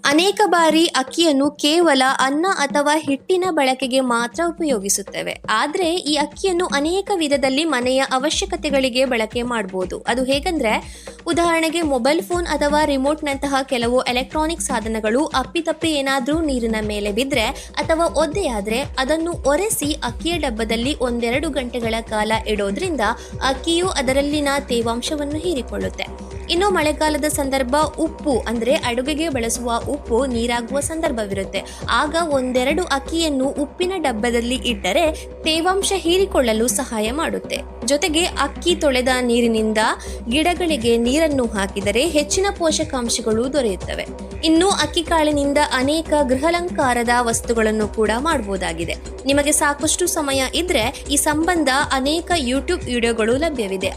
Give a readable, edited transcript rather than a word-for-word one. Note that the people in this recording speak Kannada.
ಅನೇಕ ಬಾರಿ ಅಕ್ಕಿಯನ್ನು ಕೇವಲ ಅನ್ನ ಅಥವಾ ಹಿಟ್ಟಿನ ಬಳಕೆಗೆ ಮಾತ್ರ ಉಪಯೋಗಿಸುತ್ತೇವೆ. ಆದರೆ ಈ ಅಕ್ಕಿಯನ್ನು ಅನೇಕ ವಿಧದಲ್ಲಿ ಮನೆಯ ಅವಶ್ಯಕತೆಗಳಿಗೆ ಬಳಕೆ ಮಾಡಬಹುದು. ಅದು ಹೇಗಂದ್ರೆ, ಉದಾಹರಣೆಗೆ ಮೊಬೈಲ್ ಫೋನ್ ಅಥವಾ ರಿಮೋಟ್ನಂತಹ ಕೆಲವು ಎಲೆಕ್ಟ್ರಾನಿಕ್ ಸಾಧನಗಳು ಅಪ್ಪಿತಪ್ಪಿ ಏನಾದರೂ ನೀರಿನ ಮೇಲೆ ಬಿದ್ದರೆ ಅಥವಾ ಒದ್ದೆಯಾದರೆ ಅದನ್ನು ಒರೆಸಿ ಅಕ್ಕಿಯ ಡಬ್ಬದಲ್ಲಿ 1-2 ಗಂಟೆಗಳ ಕಾಲ ಇಡೋದ್ರಿಂದ ಅಕ್ಕಿಯು ಅದರಲ್ಲಿನ ತೇವಾಂಶವನ್ನು ಹೀರಿಕೊಳ್ಳುತ್ತೆ. ಇನ್ನು ಮಳೆಗಾಲದ ಸಂದರ್ಭ ಉಪ್ಪು ಅಂದರೆ ಅಡುಗೆಗೆ ಬಳಸುವ ಉಪ್ಪು ನೀರಾಗುವ ಸಂದರ್ಭವಿರುತ್ತೆ. ಆಗ 1-2 ಅಕ್ಕಿಯನ್ನು ಉಪ್ಪಿನ ಡಬ್ಬದಲ್ಲಿ ಇಟ್ಟರೆ ತೇವಾಂಶ ಹೀರಿಕೊಳ್ಳಲು ಸಹಾಯ ಮಾಡುತ್ತೆ. ಜೊತೆಗೆ ಅಕ್ಕಿ ತೊಳೆದ ನೀರಿನಿಂದ ಗಿಡಗಳಿಗೆ ನೀರನ್ನು ಹಾಕಿದರೆ ಹೆಚ್ಚಿನ ಪೋಷಕಾಂಶಗಳು ದೊರೆಯುತ್ತವೆ. ಇನ್ನು ಅಕ್ಕಿ ಕಾಳಿನಿಂದ ಅನೇಕ ಗೃಹಾಲಂಕಾರದ ವಸ್ತುಗಳನ್ನು ಕೂಡ ಮಾಡಬಹುದಾಗಿದೆ. ನಿಮಗೆ ಸಾಕಷ್ಟು ಸಮಯ ಇದ್ರೆ ಈ ಸಂಬಂಧ ಅನೇಕ ಯೂಟ್ಯೂಬ್ ವಿಡಿಯೋಗಳು ಲಭ್ಯವಿದೆ.